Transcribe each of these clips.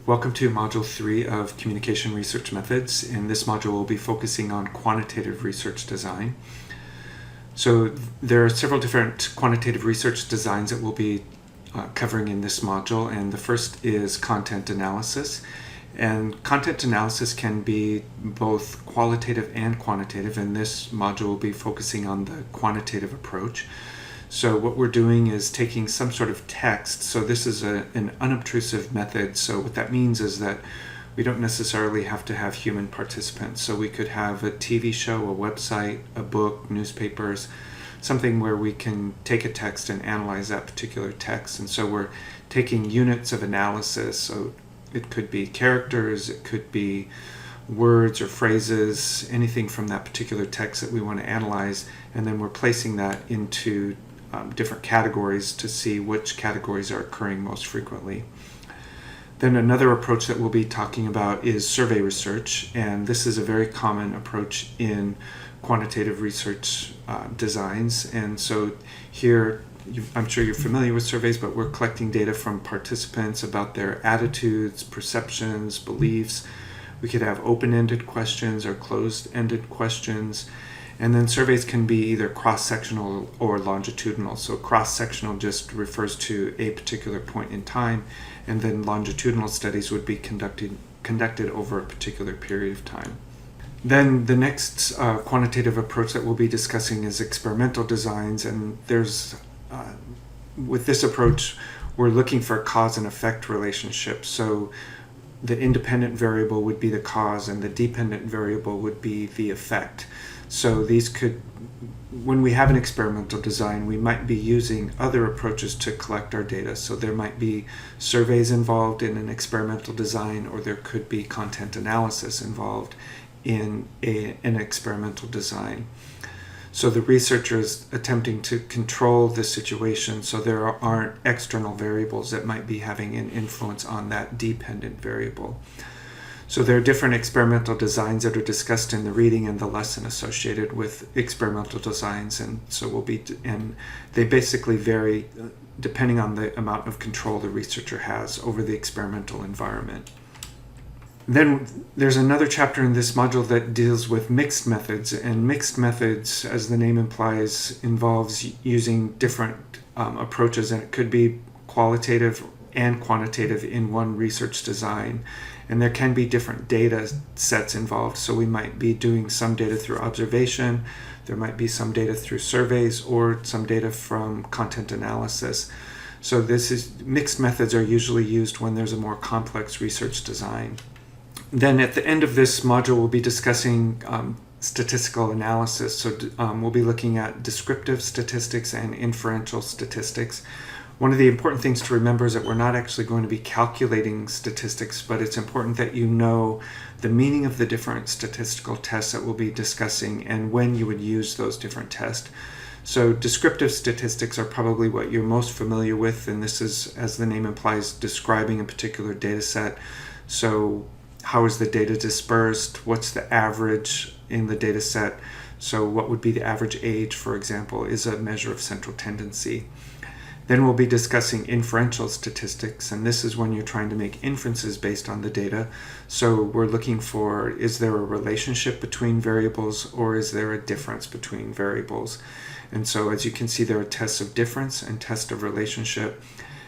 Welcome to Module 3 of Communication Research Methods. In this module, we'll be focusing on quantitative research design. So there are several different quantitative research designs that we'll be covering in this module, and the first is content analysis. And content analysis can be both qualitative and quantitative. In this module, we'll be focusing on the quantitative approach. So what we're doing is taking some sort of text. So this is an unobtrusive method. So what that means is that we don't necessarily have to have human participants. So we could have a TV show, a website, a book, newspapers, something where we can take a text and analyze that particular text. And so we're taking units of analysis. So it could be characters, it could be words or phrases, anything from that particular text that we want to analyze, and then we're placing that into different categories to see which categories are occurring most frequently. Then another approach that we'll be talking about is survey research, and this is a very common approach in quantitative research designs. And so here, I'm sure you're familiar with surveys, but we're collecting data from participants about their attitudes, perceptions, beliefs. We could have open-ended questions or closed-ended questions. And then surveys can be either cross-sectional or longitudinal. So cross-sectional just refers to a particular point in time, and then longitudinal studies would be conducted over a particular period of time. Then the next quantitative approach that we'll be discussing is experimental designs, and with this approach, we're looking for a cause and effect relationship. So the independent variable would be the cause, and the dependent variable would be the effect. So when we have an experimental design, we might be using other approaches to collect our data. So there might be surveys involved in an experimental design, or there could be content analysis involved in an experimental design. So the researcher is attempting to control the situation so there aren't external variables that might be having an influence on that dependent variable. So there are different experimental designs that are discussed in the reading and the lesson associated with experimental designs, and they basically vary depending on the amount of control the researcher has over the experimental environment. Then there's another chapter in this module that deals with mixed methods, and mixed methods, as the name implies, involves using different approaches, and it could be qualitative and quantitative in one research design. And there can be different data sets involved. So we might be doing some data through observation, there might be some data through surveys, or some data from content analysis. So mixed methods are usually used when there's a more complex research design. Then at the end of this module, we'll be discussing statistical analysis. So we'll be looking at descriptive statistics and inferential statistics. One of the important things to remember is that we're not actually going to be calculating statistics, but it's important that you know the meaning of the different statistical tests that we'll be discussing and when you would use those different tests. So descriptive statistics are probably what you're most familiar with, and this is, as the name implies, describing a particular data set. So how is the data dispersed? What's the average in the data set? So what would be the average age, for example, is a measure of central tendency. Then we'll be discussing inferential statistics, and this is when you're trying to make inferences based on the data. So we're looking for, is there a relationship between variables, or is there a difference between variables? And so as you can see, there are tests of difference and tests of relationship.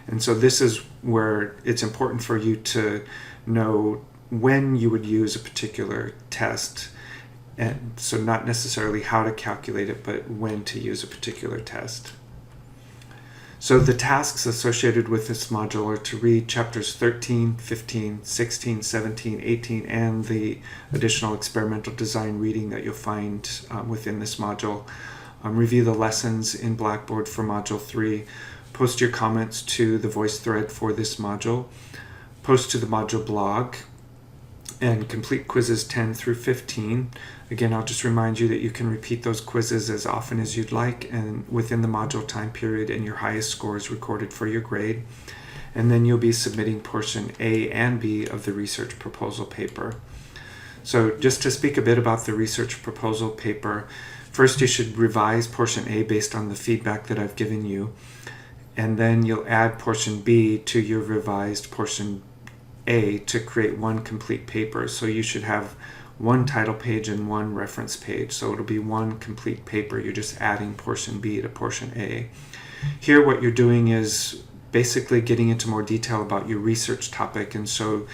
And so this is where it's important for you to know when you would use a particular test. And so not necessarily how to calculate it, but when to use a particular test. So the tasks associated with this module are to read chapters 13, 15, 16, 17, 18, and the additional experimental design reading that you'll find within this module. Review the lessons in Blackboard for Module 3. Post your comments to the voice thread for this module. Post to the module blog. And complete quizzes 10 through 15. Again, I'll just remind you that you can repeat those quizzes as often as you'd like and within the module time period, and your highest score is recorded for your grade. And then you'll be submitting portion A and B of the research proposal paper. So just to speak a bit about the research proposal paper, first you should revise portion A based on the feedback that I've given you. And then you'll add portion B to your revised portion A to create one complete paper. So you should have one title page and one reference page. So it'll be one complete paper. You're just adding portion B to portion A. Here what you're doing is basically getting into more detail about your research topic. And so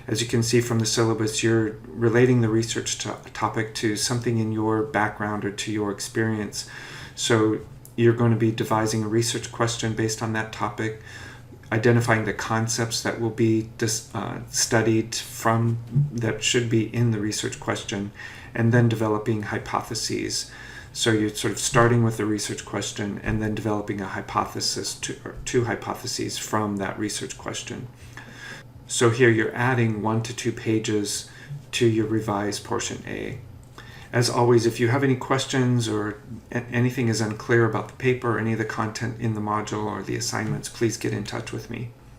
as you can see from the syllabus, you're relating the research topic to something in your background or to your experience. So you're going to be devising a research question based on that topic, identifying the concepts that will be studied from that should be in the research question, and then developing hypotheses. So you're sort of starting with the research question and then developing a hypothesis or two hypotheses from that research question. So here you're adding 1 to 2 pages to your revised portion A. As always, if you have any questions or anything is unclear about the paper or any of the content in the module or the assignments, please get in touch with me.